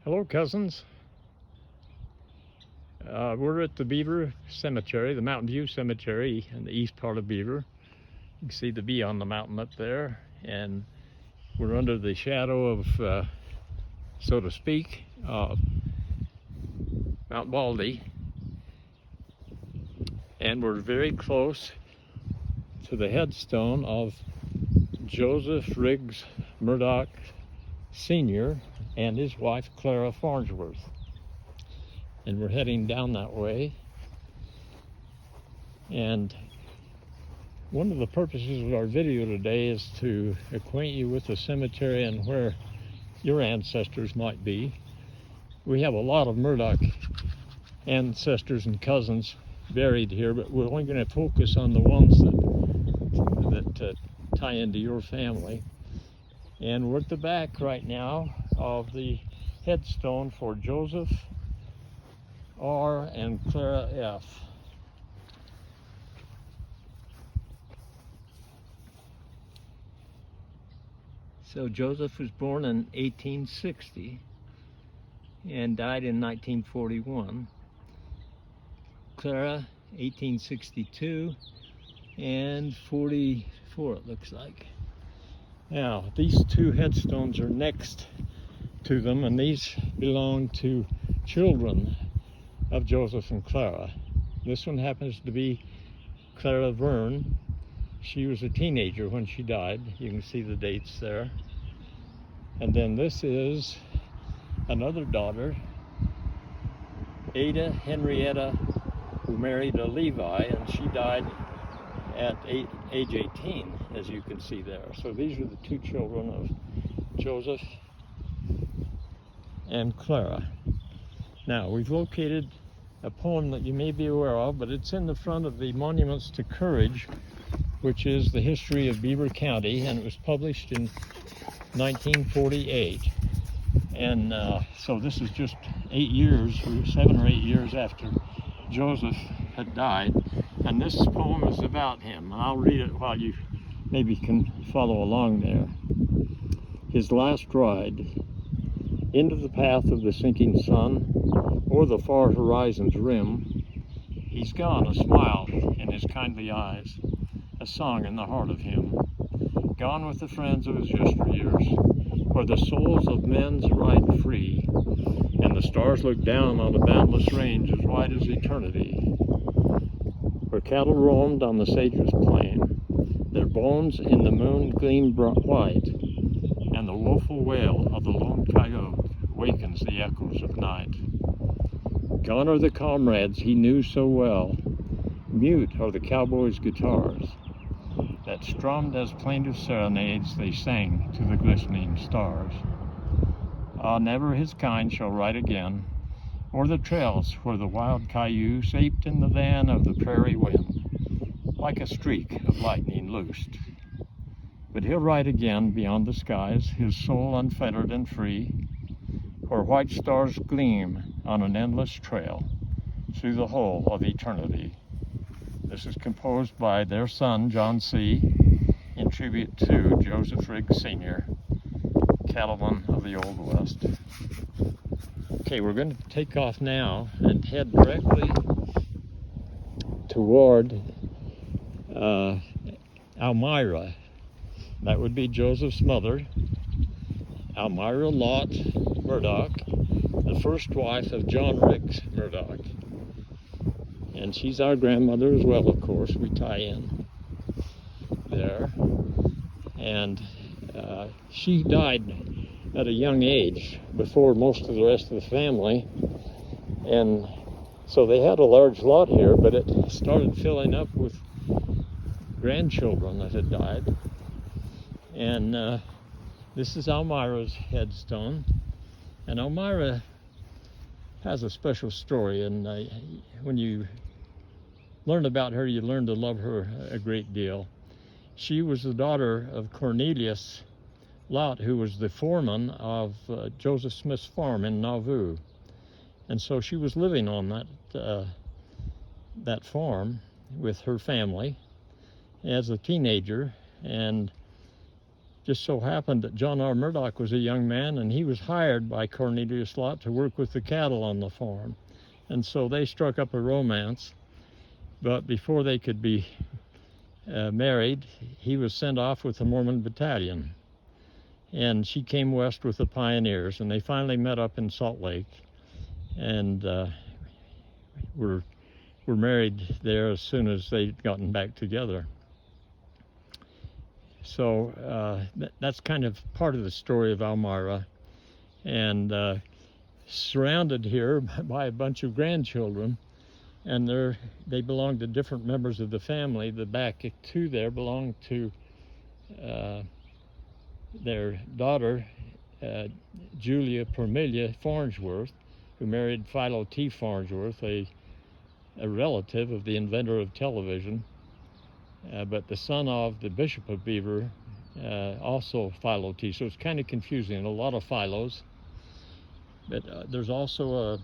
Hello, cousins. We're at the Beaver Cemetery, the Mountain View Cemetery in the east part of Beaver. You can see the bee on the mountain up there, and we're under the shadow of, so to speak, Mount Baldy, and we're very close to the headstone of Joseph Riggs Murdock Sr. and his wife Clara Farnsworth. And we're heading down that way. And one of the purposes of our video today is to acquaint you with the cemetery and where your ancestors might be. We have a lot of Murdock ancestors and cousins buried here, but we're only going to focus on the ones that tie into your family. And we're at the back right now of the headstone for Joseph R. and Clara F. So Joseph was born in 1860 and died in 1941. Clara, 1862 and 44, it looks like. Now, these two headstones are next to them, and these belong to children of Joseph and Clara. This one happens to be Clara Verne. She was a teenager when she died. You can see the dates there. And then this is another daughter, Ada Henrietta, who married a Levi, and she died at age 18, as you can see there. So these are the two children of Joseph and Clara. Now, we've located a poem that you may be aware of, but it's in the front of the Monuments to Courage, which is the history of Beaver County, and it was published in 1948. And so this is just 7 or 8 years after Joseph had died. And this poem is about him, and I'll read it while you maybe can follow along there. His last ride into the path of the sinking sun, o'er the far horizon's rim, he's gone, a smile in his kindly eyes, a song in the heart of him. Gone with the friends of his yesteryears, where the souls of men's ride free, and the stars look down on a boundless range as wide as eternity. Where cattle roamed on the sage's plain, their bones in the moon gleamed white, and the woeful wail of the lone coyote wakens the echoes of night. Gone are the comrades he knew so well, mute are the cowboys' guitars, that strummed as plaintive serenades they sang to the glistening stars. Ah, never his kind shall ride again, or the trails where the wild cayuse aped in the van of the prairie wind, like a streak of lightning loosed. But he'll ride again beyond the skies, his soul unfettered and free, where white stars gleam on an endless trail through the whole of eternity. This is composed by their son, John C., in tribute to Joseph Riggs Sr., cattleman of the Old West. Okay, we're going to take off now and head directly toward Elmira. That would be Joseph's mother, Elmira Lott Murdock, the first wife of John Riggs Murdock. And she's our grandmother as well, of course. We tie in there. And she died at a young age, before most of the rest of the family. And so they had a large lot here, but it started filling up with grandchildren that had died. And this is Elmira's headstone. And Elmira has a special story, and when you learn about her, you learn to love her a great deal. She was the daughter of Cornelius Lott, who was the foreman of Joseph Smith's farm in Nauvoo. And so she was living on that farm with her family as a teenager, and just so happened that John R. Murdock was a young man, and he was hired by Cornelius Lott to work with the cattle on the farm. And so they struck up a romance, but before they could be married, he was sent off with the Mormon battalion, and she came west with the pioneers, and they finally met up in Salt Lake, and were married there as soon as they'd gotten back together. So that's kind of part of the story of Elmira, and surrounded here by a bunch of grandchildren, and they belong to different members of the family. The back two there belong to their daughter, Julia Permelia Farnsworth, who married Philo T. Farnsworth, a relative of the inventor of television, but the son of the Bishop of Beaver, also Philo T. So it's kind of confusing, a lot of Philos. But there's also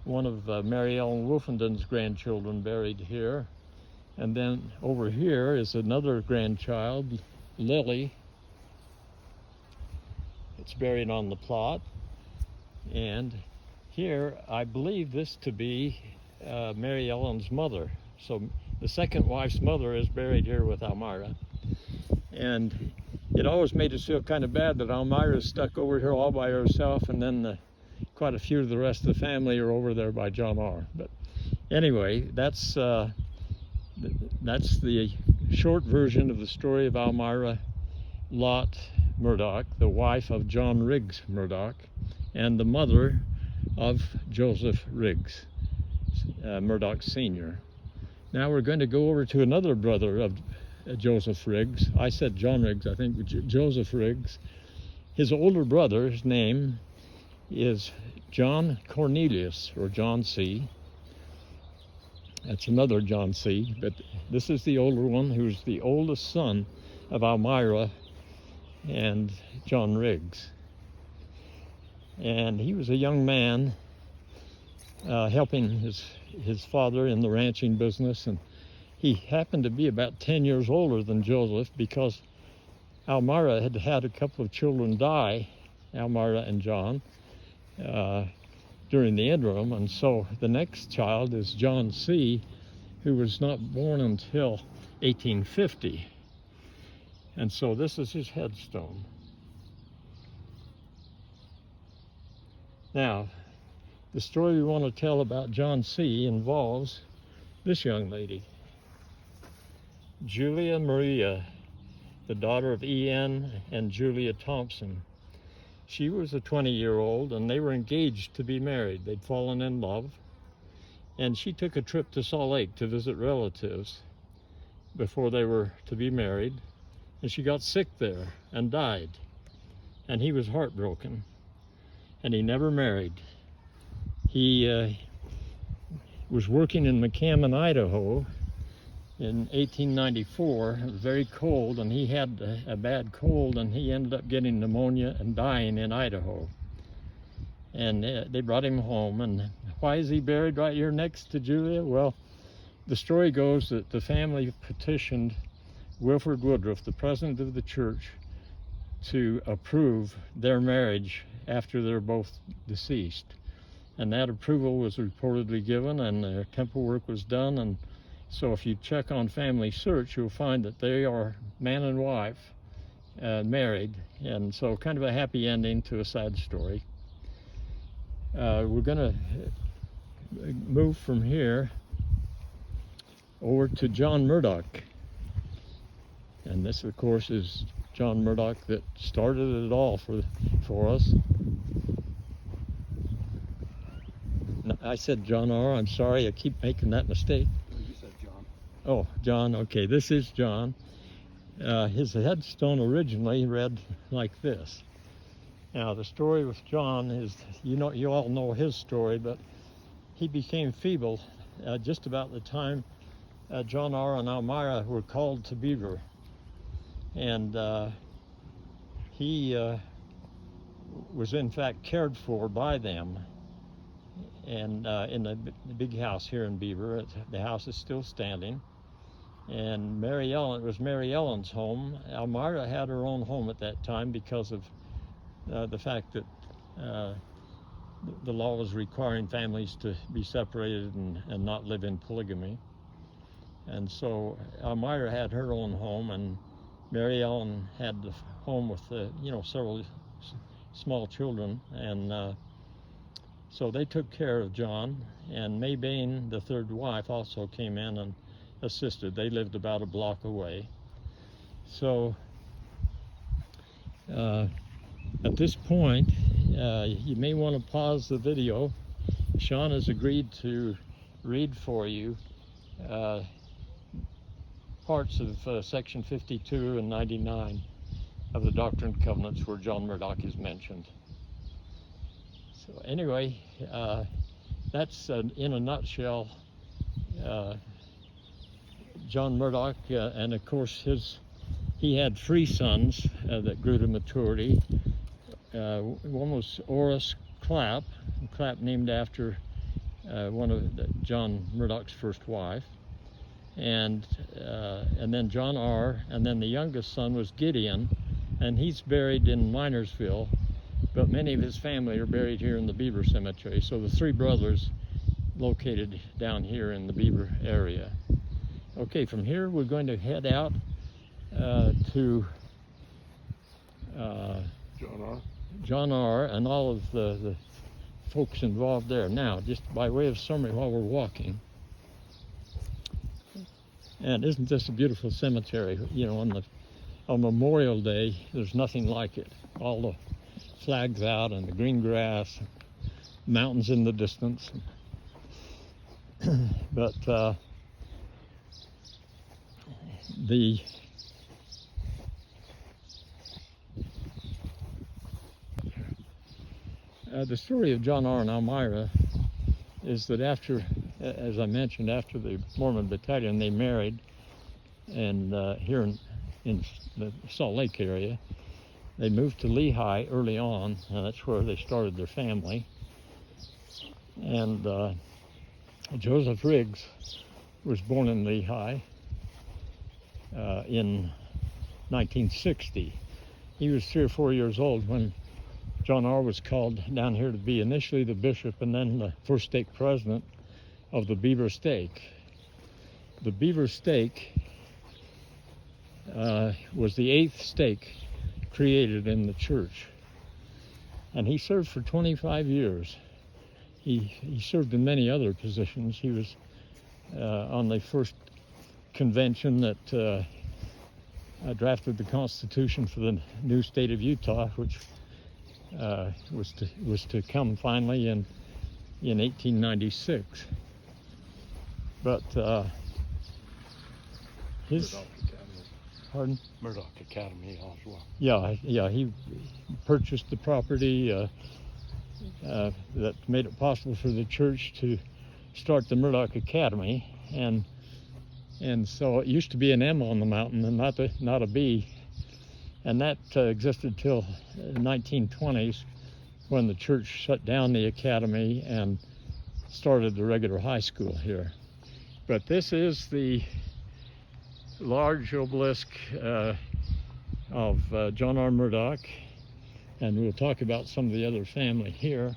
one of Mary Ellen Wolfenden's grandchildren buried here. And then over here is another grandchild, Lily. It's buried on the plot. And here, I believe this to be Mary Ellen's mother. So the second wife's mother is buried here with Elmira. And it always made us feel kind of bad that Elmira is stuck over here all by herself, and then quite a few of the rest of the family are over there by John R. But anyway, that's the short version of the story of Elmira Lott Murdock, the wife of John Riggs Murdock, and the mother of Joseph Riggs, Murdock Sr. Now we're going to go over to another brother of Joseph Riggs. I said John Riggs, I think Joseph Riggs. His older brother, his name is John Cornelius, or John C. That's another John C., but this is the older one, who's the oldest son of Elmira and John Riggs. And he was a young man helping his father in the ranching business, and he happened to be about 10 years older than Joseph, because Elmira had had a couple of children die, Elmira and John, during the interim, and so the next child is John C., who was not born until 1850. And so this is his headstone. Now, the story we want to tell about John C. involves this young lady, Julia Maria, the daughter of E.N. and Julia Thompson. She was a 20-year-old, and they were engaged to be married. They'd fallen in love, and she took a trip to Salt Lake to visit relatives before they were to be married, and she got sick there and died, and he was heartbroken, and he never married. He was working in McCammon, Idaho in 1894. It was very cold, and he had a bad cold, and he ended up getting pneumonia and dying in Idaho. And they brought him home. And why is he buried right here next to Julia? Well, the story goes that the family petitioned Wilford Woodruff, the president of the church, to approve their marriage after they're both deceased. And that approval was reportedly given, and their temple work was done. And so if you check on Family Search, you'll find that they are man and wife, married, and so kind of a happy ending to a sad story. We're going to move from here over to John Murdock. And this, of course, is John Murdock that started it all for us. No, I said John R. I'm sorry, I keep making that mistake. You said John. Oh, John. Okay, this is John. His headstone originally read like this. Now, the story with John is, you all know his story, but he became feeble just about the time John R. and Elmira were called to Beaver. And he was in fact cared for by them, and in the big house here in Beaver. The house is still standing, And Mary Ellen, it was Mary Ellen's home. Elmira had her own home at that time because of the fact that the law was requiring families to be separated and not live in polygamy. And so Elmira had her own home, and Mary Ellen had the home with several small children, and so they took care of John. And May Bain, the third wife, also came in and assisted. They lived about a block away. So at this point, you may want to pause the video. Sean has agreed to read for you parts of section 52 and 99 of the Doctrine and Covenants where John Murdock is mentioned. So anyway, that's in a nutshell John Murdock, and of course he had 3 sons that grew to maturity. One was Oris Clapp named after one of John Murdock's first wife, and then John R., and then the youngest son was Gideon, and he's buried in Minersville, but many of his family are buried here in the Beaver Cemetery. So the 3 brothers located down here in the Beaver area. Okay, from here we're going to head out to John R. and all of the folks involved there. Now, just by way of summary while we're walking, and isn't this a beautiful cemetery? You know, on Memorial Day, there's nothing like it. All the flags out and the green grass, mountains in the distance. But the story of John R. and Elmira is that after, as I mentioned, after the Mormon Battalion, they married, and here in the Salt Lake area, they moved to Lehi early on, and that's where they started their family. And Joseph Riggs was born in Lehi in 1960. He was 3 or 4 years old when John R. was called down here to be initially the bishop and then the first stake president of the Beaver Stake. The Beaver Stake was the 8th stake created in the church, and he served for 25 years. He served in many other positions. He was on the first convention that drafted the Constitution for the new state of Utah, which was to come finally in 1896. But his pardon? Murdock Academy as well. Yeah, he purchased the property that made it possible for the church to start the Murdock Academy, and so it used to be an M on the mountain and not a B, and that existed till the 1920s when the church shut down the academy and started the regular high school here. But this is the large obelisk of John R. Murdock, and we'll talk about some of the other family here.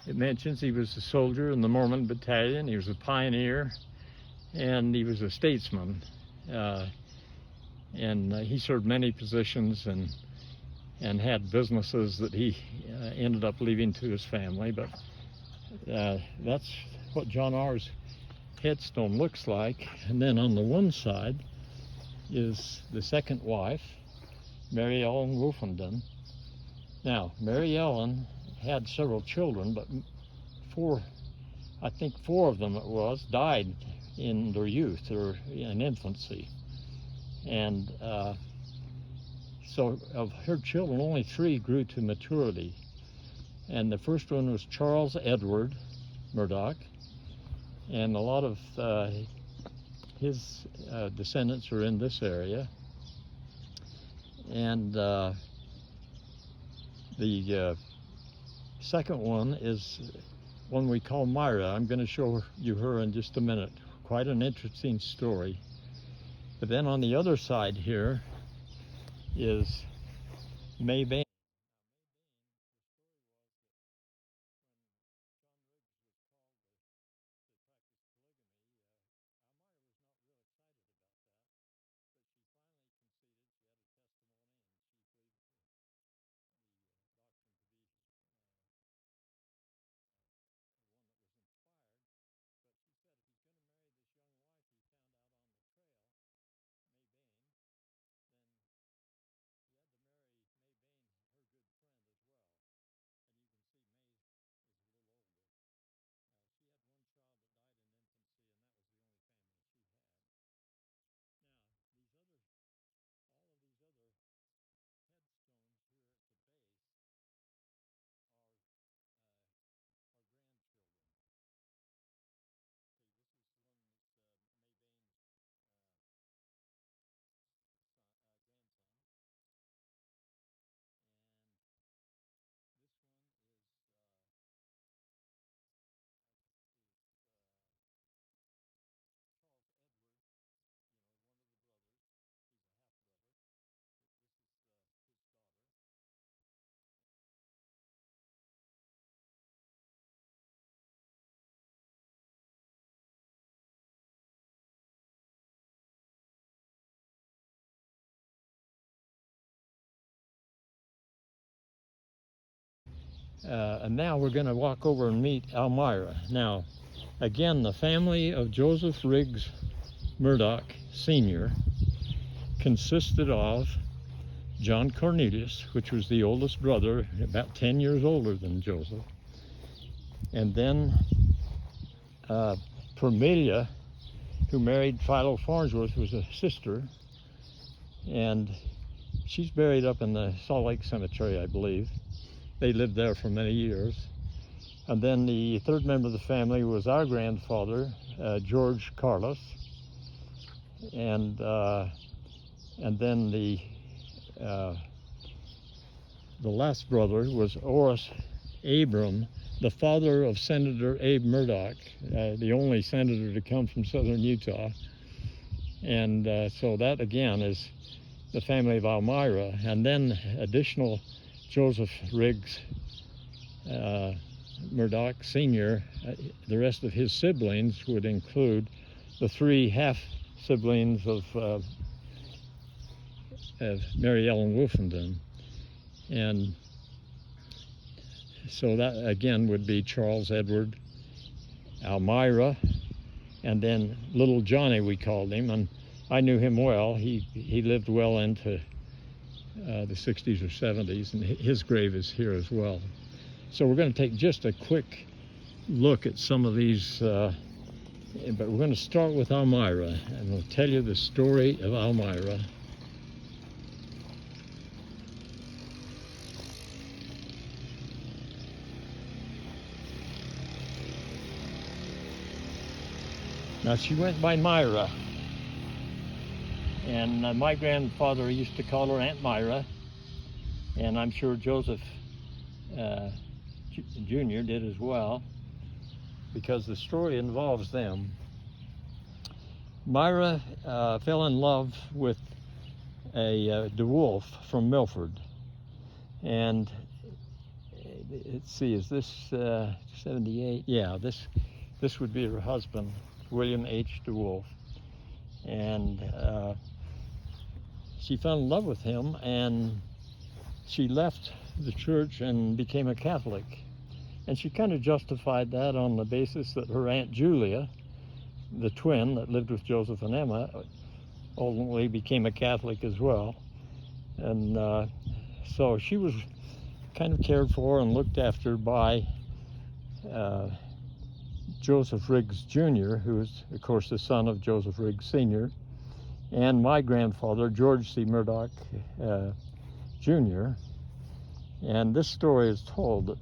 It mentions he was a soldier in the Mormon Battalion, he was a pioneer, and he was a statesman. And he served many positions and had businesses that he ended up leaving to his family. But that's what John R.'s headstone looks like. And then on the one side is the second wife, Mary Ellen Wolfenden. Now, Mary Ellen had several children, but I think four of them died in their youth or in infancy. And so of her children, only 3 grew to maturity. And the first one was Charles Edward Murdock, and a lot of his descendants are in this area. And the second one is one we call Myra. I'm going to show you her in just a minute. Quite an interesting story. But then on the other side here is May Bain. And now we're going to walk over and meet Elmira. Now, again, the family of Joseph Riggs Murdock Sr. consisted of John Cornelius, which was the oldest brother, about 10 years older than Joseph, and then Permelia, who married Philo Farnsworth, was a sister, and she's buried up in the Salt Lake Cemetery, I believe. They lived there for many years. And then the third member of the family was our grandfather, George Carlos, and then the last brother was Oris Abram, the father of Senator Abe Murdock, the only senator to come from southern Utah. And so that again is the family of Elmira. And then additional Joseph Riggs Murdock Sr., the rest of his siblings would include the three half-siblings of Mary Ellen Wolfenden. And so that again would be Charles Edward, Elmira, and then little Johnny, we called him, and I knew him well. He lived well into the 60s or 70s, and his grave is here as well. So we're going to take just a quick look at some of these, but we're going to start with Elmira, and we'll tell you the story of Elmira. Now, she went by Myra, and my grandfather used to call her Aunt Myra, and I'm sure Joseph Jr. did as well, because the story involves them. Myra fell in love with a DeWolf from Milford, and let's see, is this 78? Yeah, this would be her husband, William H. DeWolf, and she fell in love with him, and she left the church and became a Catholic. And she kind of justified that on the basis that her Aunt Julia, the twin that lived with Joseph and Emma, ultimately became a Catholic as well. And so she was kind of cared for and looked after by Joseph Riggs Jr., who is, of course, the son of Joseph Riggs Sr., and my grandfather, George C. Murdock Jr. And this story is told that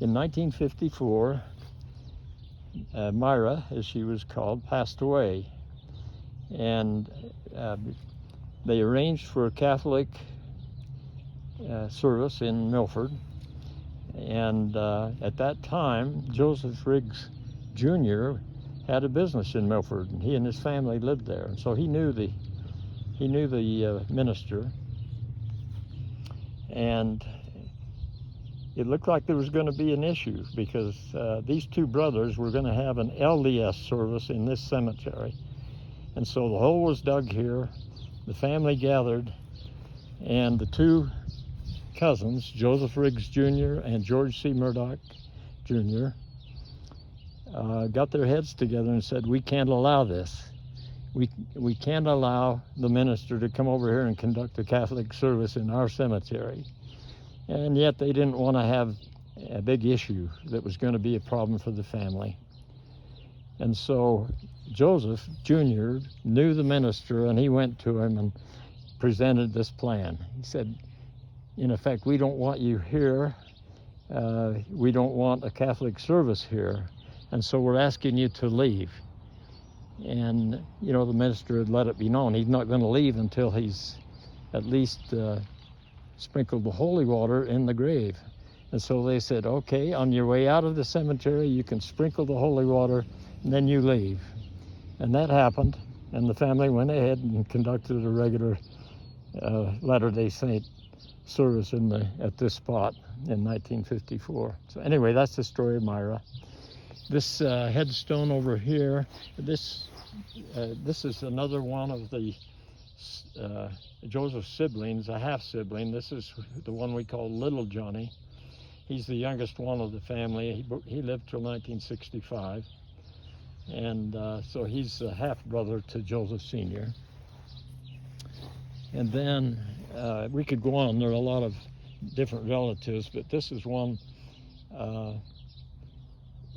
in 1954, Myra, as she was called, passed away. And they arranged for a Catholic service in Milford. And at that time, Joseph Riggs Jr. had a business in Milford, and he and his family lived there. And so he knew the minister, and it looked like there was going to be an issue because these two brothers were going to have an LDS service in this cemetery. And so the hole was dug here, the family gathered, and the two cousins, Joseph Riggs Jr. and George C. Murdock Jr., got their heads together and said, we can't allow this. We can't allow the minister to come over here and conduct a Catholic service in our cemetery. And yet they didn't want to have a big issue that was going to be a problem for the family. And so Joseph Jr. knew the minister, and he went to him and presented this plan. He said, in effect, we don't want you here. We don't want a Catholic service here. And so we're asking you to leave. And, you know, the minister had let it be known he's not going to leave until he's at least sprinkled the holy water in the grave. And so they said, okay, on your way out of the cemetery, you can sprinkle the holy water, and then you leave. And that happened, and the family went ahead and conducted a regular Latter-day Saint service at this spot in 1954. So anyway, that's the story of Myra. This headstone over here, this is another one of the Joseph's siblings, a half-sibling. This is the one we call Little Johnny. He's the youngest one of the family. He lived till 1965. And so he's a half-brother to Joseph Sr. And then we could go on. There are a lot of different relatives, but this is one.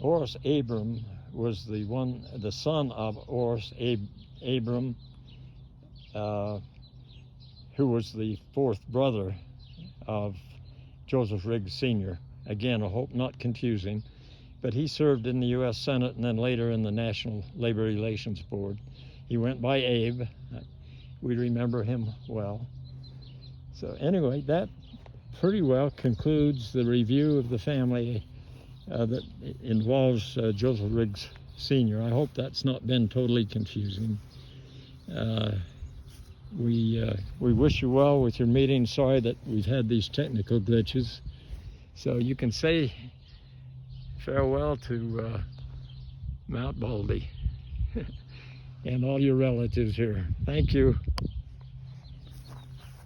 Oris Abram was the son of Oris Abram, who was the fourth brother of Joseph Riggs Sr. Again, I hope not confusing, but he served in the U.S. Senate and then later in the National Labor Relations Board. He went by Abe. We remember him well. So anyway, that pretty well concludes the review of the family that involves Joseph Riggs Sr. I hope that's not been totally confusing. We wish you well with your meeting. Sorry that we've had these technical glitches. So you can say farewell to Mount Baldy and all your relatives here. Thank you.